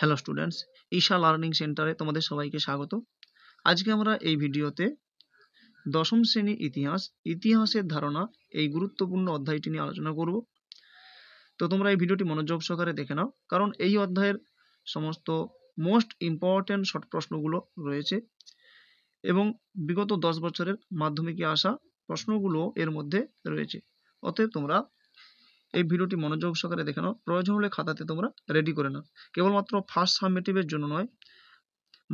Hello students, Isha learning সেন্টারে তোমাদের সবাইকে স্বাগত। আজকে আমরা এই ভিডিওতে দশম শ্রেণী ইতিহাসের ধারণা এই গুরুত্বপূর্ণ অধ্যায়টি নিয়ে আলোচনা করব। তো তোমরা এই ভিডিওটি মনোযোগ সহকারে দেখে নাও, কারণ এই অধ্যায়ের সমস্ত মোস্ট ইম্পর্ট্যান্ট শর্ট প্রশ্নগুলো রয়েছে এবং বিগত 10 বছরের মাধ্যমিকে আসা প্রশ্নগুলো এর মধ্যে রয়েছে। অতএব তোমরা এই ভিডিওটি মনোযোগ সহকারে দেখে নাও, প্রয়োজন হলে খাতাতে তোমরা রেডি করে নাও। কেবলমাত্র ফার্স্ট সাবমিটিভের জন্য নয়,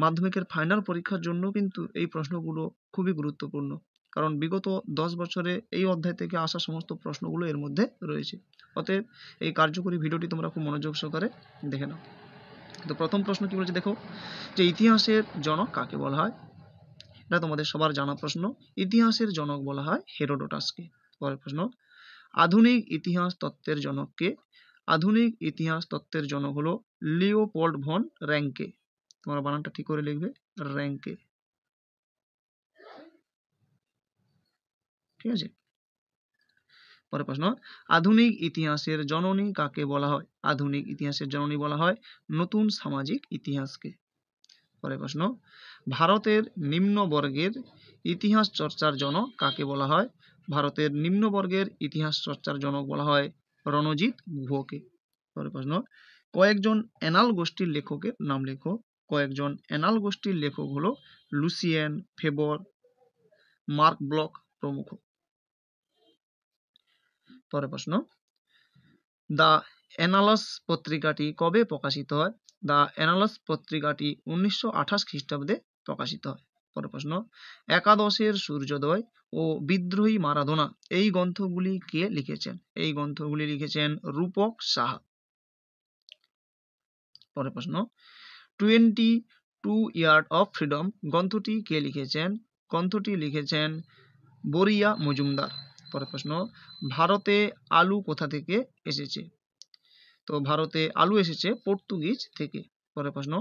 মাধ্যমিকের ফাইনাল পরীক্ষার জন্য কিন্তু এই প্রশ্নগুলো খুবই গুরুত্বপূর্ণ, কারণ বিগত 10 বছরে এই অধ্যায় থেকে আসা সমস্ত প্রশ্নগুলো এর মধ্যে রয়েছে। অতএব এই কার্যকরী ভিডিওটি তোমরা খুব মনোযোগ সহকারে দেখে নাও। তো প্রথম প্রশ্ন কি বলছে দেখো, যে ইতিহাসের জনক কাকে বলা হয়? এটা তোমাদের সবার জানা প্রশ্ন। ইতিহাসের জনক বলা হয় হেরোডোটাসকে। পরের প্রশ্ন, আধুনিক ইতিহাস তত্ত্বের জনককে? আধুনিক ইতিহাস তত্ত্বের জনক হলো লিওপোল্ড ভন র্যাঙ্কে। তোমরা বানানটা ঠিক করে লিখবে, র্যাঙ্কে। ঠিক আছে। পরের প্রশ্ন, আধুনিক ইতিহাসের জননী কাকে বলা হয়? আধুনিক ইতিহাসের জননী বলা হয় নতুন সামাজিক ইতিহাসকে। পরের প্রশ্ন, ভারতের নিম্ন বর্গের ইতিহাস চর্চার জনক কাকে বলা হয়? ভারতের নিম্ন বর্গের ইতিহাস চর্চার জনক বলা হয় রণজিৎ গুহকে। পরের প্রশ্ন, কয়েকজন অ্যানাল গোষ্ঠীর লেখকের নাম লেখো। কয়েকজন অ্যানাল গোষ্ঠীর লেখক হলো লুসিয়েন, ফেবর, মার্ক ব্লক প্রমুখ। পরের প্রশ্ন, দ্য অ্যানালাস পত্রিকাটি কবে প্রকাশিত হয়? দ্য অ্যানালাস পত্রিকাটি 1928 খ্রিস্টাব্দে প্রকাশিত হয়। পরের প্রশ্ন, একাদশের সূর্যোদয় ও বিদ্রোহী মারাদোনা এই গ্রন্থগুলি কে লিখেছেন? এই গ্রন্থগুলি লিখেছেন রূপক সাহা। পরের প্রশ্ন, 22 ইয়ার্ড অফ ফ্রিডম গ্রন্থটি কে লিখেছেন? গ্রন্থটি লিখেছেন বরিয়া মজুমদার। পরের প্রশ্ন, ভারতে আলু কোথা থেকে এসেছে? তো ভারতে আলু এসেছে পর্তুগিজ থেকে। পরের প্রশ্ন,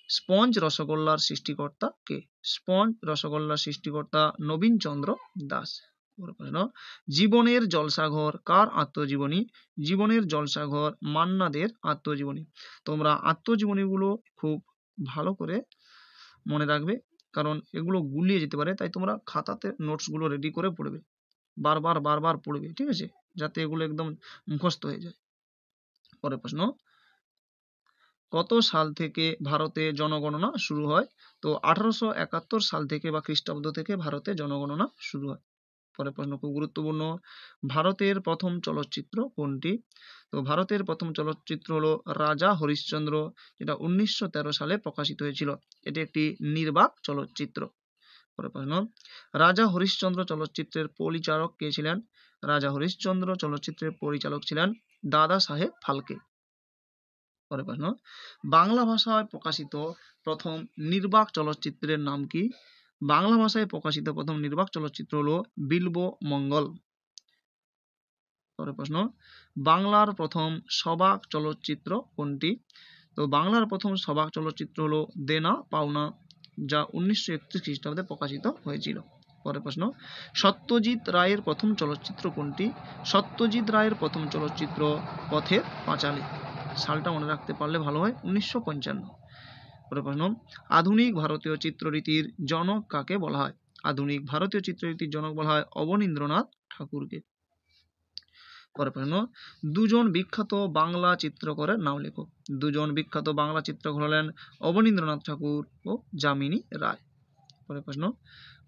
স্পঞ্জ রসগোল্লার সৃষ্টিকর্তা কে? স্পঞ্জ রসগোল্লার সৃষ্টিকর্তা নবীনচন্দ্র দাস। পরের প্রশ্ন, জীবনের জলসাঘর কার আত্মজীবনী? জীবনের জলসাঘর মান্না দের আত্মজীবনী। তোমরা আত্মজীবনীগুলো খুব ভালো করে মনে রাখবে, কারণ এগুলো গুলিয়ে যেতে পারে, তাই তোমরা খাতাতে নোটসগুলো রেডি করে পড়বে, বারবার পড়বে, ঠিক আছে, যাতে এগুলো একদম মুখস্থ হয়ে যায়। পরের প্রশ্ন, কত সাল থেকে ভারতে জনগণনা শুরু হয়? তো 1871 সাল থেকে বা খ্রিস্টাব্দ থেকে ভারতে জনগণনা শুরু হয়। পরের প্রশ্ন খুব গুরুত্বপূর্ণ, ভারতের প্রথম চলচ্চিত্র কোনটি? তো ভারতের প্রথম চলচ্চিত্র হলো রাজা হরিশ্চন্দ্র, যেটা 1913 সালে প্রকাশিত হয়েছিল। এটি একটি নির্বাক চলচ্চিত্র। পরের প্রশ্ন, রাজা হরিশ্চন্দ্র চলচ্চিত্রের পরিচালক কে ছিলেন? রাজা হরিশ্চন্দ্র চলচ্চিত্রের পরিচালক ছিলেন দাদা সাহেব ফালকে। পরের প্রশ্ন, বাংলা ভাষায় প্রকাশিত প্রথম নির্বাক চলচ্চিত্রের নাম কি? বাংলা ভাষায় প্রকাশিত প্রথম নির্বাক চলচ্চিত্র হলো বিল্ব মঙ্গল। পরের প্রশ্ন, বাংলার প্রথম সবাক চলচ্চিত্র কোনটি? তো বাংলার প্রথম সবাক চলচ্চিত্র হলো দেনা পাওনা, যা 1931 খ্রিস্টাব্দে প্রকাশিত হয়েছিল। পরের প্রশ্ন, সত্যজিৎ রায়ের প্রথম চলচ্চিত্র কোনটি? সত্যজিৎ রায়ের প্রথম চলচ্চিত্র পথের পাঁচালী। সালটা মনে রাখতে পারলে ভালো হয়, 1955। পরের প্রশ্ন, আধুনিক ভারতীয় চিত্ররীতির জনক কাকে বলা হয়? আধুনিক ভারতীয় চিত্ররীতির জনক বলা হয় অবনীন্দ্রনাথ ঠাকুরকে। পরের প্রশ্ন, দুজন বিখ্যাত বাংলা চিত্রকরের নাম লেখো। দুজন বিখ্যাত বাংলা চিত্রকর হলেন অবনীন্দ্রনাথ ঠাকুর ও যামিনী রায়। পরের প্রশ্ন,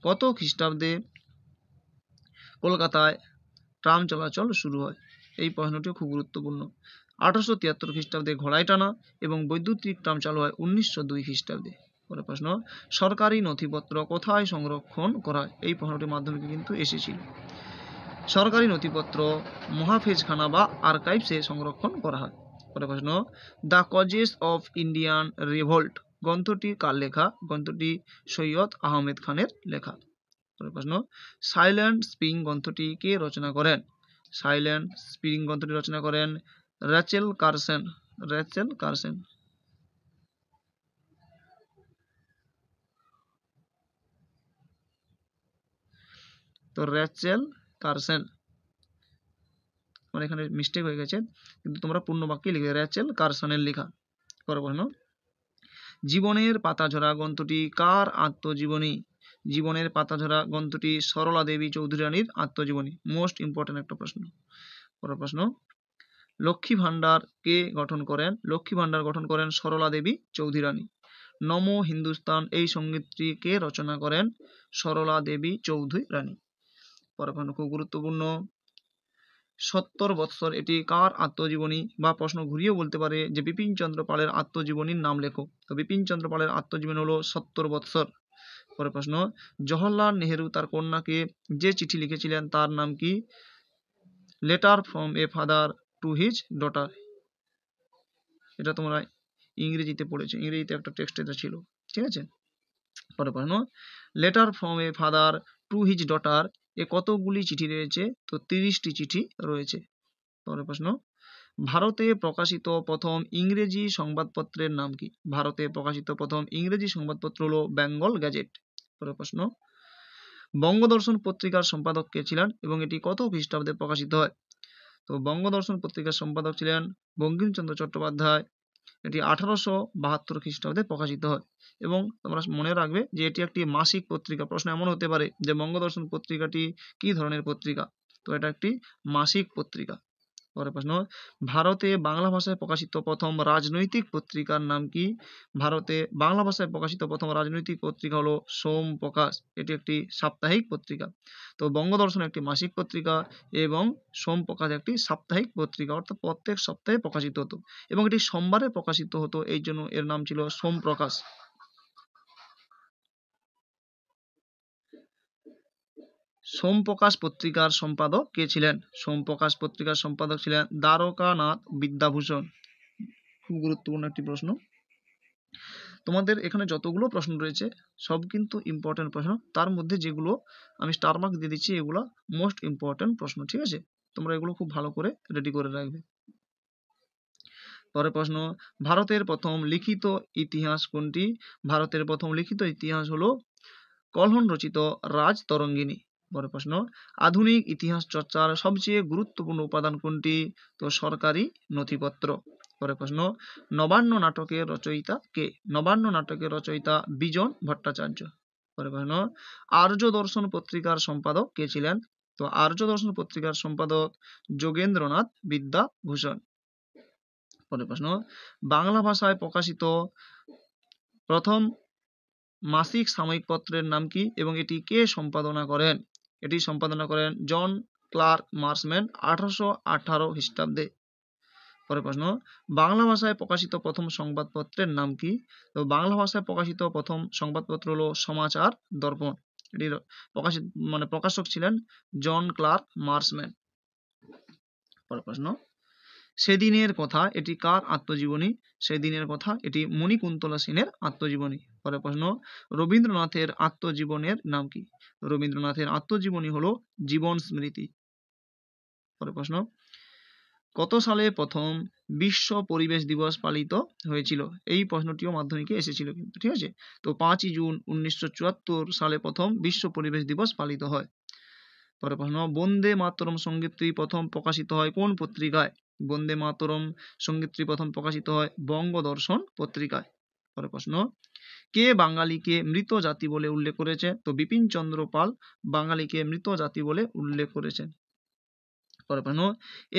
কত খ্রিস্টাব্দে কলকাতায় ট্রাম চলাচল শুরু হয়? এই প্রশ্নটিও খুব গুরুত্বপূর্ণ। 1873 খ্রিস্টাব্দে ঘোড়ায় টানা এবং বৈদ্যুতিক ট্রাম চালু হয় 1902 খ্রিস্টাব্দে। পরের প্রশ্ন, সরকারি নথিপত্র কোথায় সংরক্ষণ করা হয়? এই প্রশ্নটি মাধ্যমিকে কিন্তু এসেছিল। সরকারি নথিপত্র মহাফেজখানা বা আর্কাইভসে সংরক্ষণ করা হয়। পরের প্রশ্ন, the causes of Indian revolt গ্রন্থটি কার লেখা? গ্রন্থটি সৈয়দ আহমেদ খানের লেখা। পরের প্রশ্ন, সাইলেন্ট স্প্রিং গ্রন্থটি কে রচনা করেন? সাইলেন্ট স্প্রিং গ্রন্থটি রচনা করেন রেচেল কারসন। Rachel Carson. তো রেচেল কারসন, আমার এখানে মিস্টেক হয়ে গেছে, কিন্তু তোমরা পূর্ণ বাক্যে লিখবে রেচেল কারসনের লেখা। পরের প্রশ্ন, জীবনের পাতাঝরা গ্রন্থটি কার আত্মজীবনী? জীবনের পাতাঝরা গ্রন্থটি সরলা দেবী চৌধুরী রানীর আত্মজীবনী। মোস্ট ইম্পর্টেন্ট একটা প্রশ্ন। পরের প্রশ্ন, লক্ষ্মী ভান্ডার কে গঠন করেন? লক্ষ্মী ভান্ডার গঠন করেন সরলা দেবী চৌধুরী রানী। নমো হিন্দুস্তান এই সঙ্গীতটি কে রচনা করেন? সরলা দেবী চৌধুরী রানী। পরের প্রশ্ন খুব গুরুত্বপূর্ণ, 70 বৎসর এটি কার আত্মজীবনী? বা প্রশ্ন ঘুরিয়েও বলতে পারে যে বিপিন চন্দ্র পালের আত্মজীবনীর নাম লেখো। তো বিপিন চন্দ্র পালের আত্মজীবনী হলো 70 বৎসর। পরের প্রশ্ন, জওহরলাল নেহেরু তার কন্যাকে যে চিঠি লিখেছিলেন তার নাম কি? Letter from a father to his daughter. এটা তোমরা ইংরেজিতে পড়েছো, ইংরেজিতে একটা টেক্সট এটা ছিল, ঠিক আছে। পরের প্রশ্ন, letter from a father to his daughter এ কতগুলি চিঠি রয়েছে? তো 30টি চিঠি রয়েছে। পরের প্রশ্ন, ভারতে প্রকাশিত প্রথম ইংরেজি সংবাদপত্রের নাম কি? ভারতে প্রকাশিত প্রথম ইংরেজি সংবাদপত্র হলো বেঙ্গল গ্যাজেট। পরের প্রশ্ন, বঙ্গদর্শন পত্রিকার সম্পাদক কে ছিলেন এবং এটি কত খ্রিস্টাব্দে প্রকাশিত হয়? তো বঙ্গদর্শন পত্রিকার সম্পাদক ছিলেন বঙ্কিমচন্দ্র চট্টোপাধ্যায়। এটি 1872 খ্রিস্টাব্দে প্রকাশিত হয় এবং তোমরা মনে রাখবে যে এটি একটি মাসিক পত্রিকা। প্রশ্ন এমন হতে পারে যে বঙ্গদর্শন পত্রিকাটি কি ধরনের পত্রিকা? তো এটা একটি মাসিক পত্রিকা। পরের প্রশ্ন, ভারতে বাংলা ভাষায় প্রকাশিত প্রথম রাজনৈতিক পত্রিকার নাম কি? ভারতে বাংলা ভাষায় প্রকাশিত প্রথম রাজনৈতিক পত্রিকা হলো সোম প্রকাশ। এটি একটি সাপ্তাহিক পত্রিকা। তো বঙ্গদর্শন একটি মাসিক পত্রিকা এবং সোম প্রকাশ একটি সাপ্তাহিক পত্রিকা, অর্থাৎ প্রত্যেক সপ্তাহে প্রকাশিত হতো এবং এটি সোমবারে প্রকাশিত হতো, এই জন্য এর নাম ছিল সোম প্রকাশ। সোমপ্রকাশ পত্রিকার সম্পাদক কে ছিলেন? সোমপ্রকাশ পত্রিকার সম্পাদক ছিলেন দ্বারকানাথ বিদ্যাভূষণ। খুব গুরুত্বপূর্ণ একটি প্রশ্ন। তোমাদের এখানে যতগুলো প্রশ্ন রয়েছে সব কিন্তু ইম্পর্টেন্ট প্রশ্ন, তার মধ্যে যেগুলো আমি স্টার মার্ক দিয়ে দিচ্ছি এগুলো মোস্ট ইম্পর্টেন্ট প্রশ্ন, ঠিক আছে। তোমরা এগুলো খুব ভালো করে রেডি করে রাখবে। পরের প্রশ্ন, ভারতের প্রথম লিখিত ইতিহাস কোনটি? ভারতের প্রথম লিখিত ইতিহাস হলো কল্হণ রচিত রাজতরঙ্গিনী। পরের প্রশ্ন, আধুনিক ইতিহাস চর্চার সবচেয়ে গুরুত্বপূর্ণ উপাদান কোনটি? তো সরকারি নথিপত্র। পরের প্রশ্ন, নবান্ন নাটকের রচয়িতা কে? নবান্ন নাটকের রচয়িতা বিজন ভট্টাচার্য। পরের প্রশ্ন, আর্য দর্শন পত্রিকার সম্পাদক কে ছিলেন? তো আর্য দর্শন পত্রিকার সম্পাদক যোগেন্দ্রনাথ বিদ্যাভূষণ। পরের প্রশ্ন, বাংলা ভাষায় প্রকাশিত প্রথম মাসিক সাময়িক পত্রের নাম কি এবং এটি কে সম্পাদনা করেন? এটি সম্পাদনা করেন জন ক্লার্ক মার্সম্যান 1818 খ্রিস্টাব্দে। পরের প্রশ্ন, বাংলা ভাষায় প্রকাশিত প্রথম সংবাদপত্রের নাম কি? তো বাংলা ভাষায় প্রকাশিত প্রথম সংবাদপত্র হলো সমাচার দর্পণ। এটির প্রকাশক ছিলেন জন ক্লার্ক মার্সম্যান। পরের প্রশ্ন, সেদিনের কথা এটি কার আত্মজীবনী? সেদিনের কথা এটি মণিকুন্তলা সেনের আত্মজীবনী। পরের প্রশ্ন, রবীন্দ্রনাথের আত্মজীবনের নাম কি? রবীন্দ্রনাথের আত্মজীবনী হলো জীবন স্মৃতি। পরের প্রশ্ন, কত সালে প্রথম বিশ্ব পরিবেশ দিবস পালিত হয়েছিল? এই প্রশ্নটিও মাধ্যমিকে এসেছিল কিন্তু, ঠিক আছে। তো 5ই জুন 1974 সালে প্রথম বিশ্ব পরিবেশ দিবস পালিত হয়। পরের প্রশ্ন, বন্দে মাতরম সঙ্গীতটি প্রথম প্রকাশিত হয় কোন পত্রিকায়? বন্দে মাতরম সঙ্গীতটি প্রথম প্রকাশিত হয় বঙ্গদর্শন পত্রিকায়। পরের প্রশ্ন, কে বাঙালিকে মৃত জাতি বলে উল্লেখ করেছে? তো বিপিন চন্দ্র পাল বাঙালিকে মৃত জাতি বলে উল্লেখ করেছেন। পরের প্রশ্ন,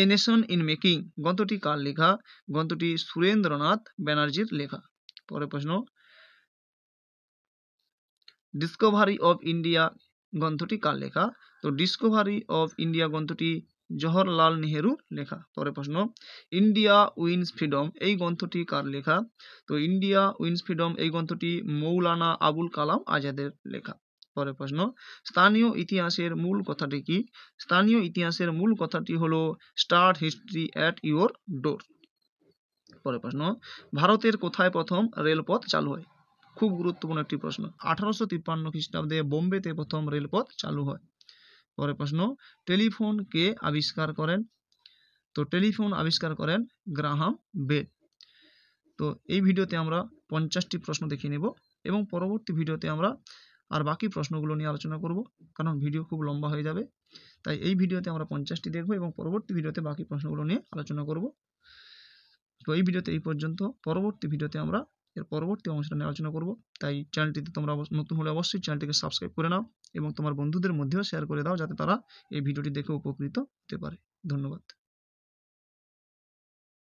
এ নেশন ইন মেকিং গ্রন্থটি কার লেখা? গ্রন্থটি সুরেন্দ্রনাথ ব্যানার্জির লেখা। পরের প্রশ্ন, ডিসকভারি অফ ইন্ডিয়া গ্রন্থটি কার লেখা? তো ডিসকভারি অফ ইন্ডিয়া গ্রন্থটি জওহরলাল নেহেরুর লেখা। পরের প্রশ্ন, ইন্ডিয়া উইন্স ফ্রিডম এই গ্রন্থটি কার লেখা? তো ইন্ডিয়া উইন্স ফ্রিডম এই গ্রন্থটি মৌলানা আবুল কালাম আজাদের লেখা। পরের প্রশ্ন, স্থানীয় ইতিহাসের মূল কথাটি কি? স্থানীয় ইতিহাসের মূল কথাটি হলো স্টার্ট হিস্ট্রি অ্যাট ইউর ডোর। পরের প্রশ্ন, ভারতের কোথায় প্রথম রেলপথ চালু হয়? খুব গুরুত্বপূর্ণ একটি প্রশ্ন। 1853 খ্রিস্টাব্দে বোম্বেতে প্রথম রেলপথ চালু হয়। পরের প্রশ্ন, টেলিফোন কে আবিষ্কার করেন? তো টেলিফোন আবিষ্কার করেন গ্রাহাম বেল। তো এই ভিডিওতে আমরা 50টি প্রশ্ন দেখে নেব এবং পরবর্তী ভিডিওতে আমরা আর বাকি প্রশ্নগুলো নিয়ে আলোচনা করব, কারণ ভিডিও খুব লম্বা হয়ে যাবে। তাই এই ভিডিওতে আমরা 50টি দেখব এবং পরবর্তী ভিডিওতে বাকি প্রশ্নগুলো নিয়ে আলোচনা করব। তো এই ভিডিওতে এই পর্যন্ত। পরবর্তী ভিডিওতে আমরা এর পরবর্তী অংশটা নিয়ে আলোচনা করব। তাই চ্যানেলটিতে তোমরা নতুন হলে অবশ্যই চ্যানেলটিকে সাবস্ক্রাইব করে নাও এবং তোমার বন্ধুদের মধ্যেও শেয়ার করে দাও, যাতে তারা এই ভিডিওটি দেখে উপকৃত হতে পারে। ধন্যবাদ।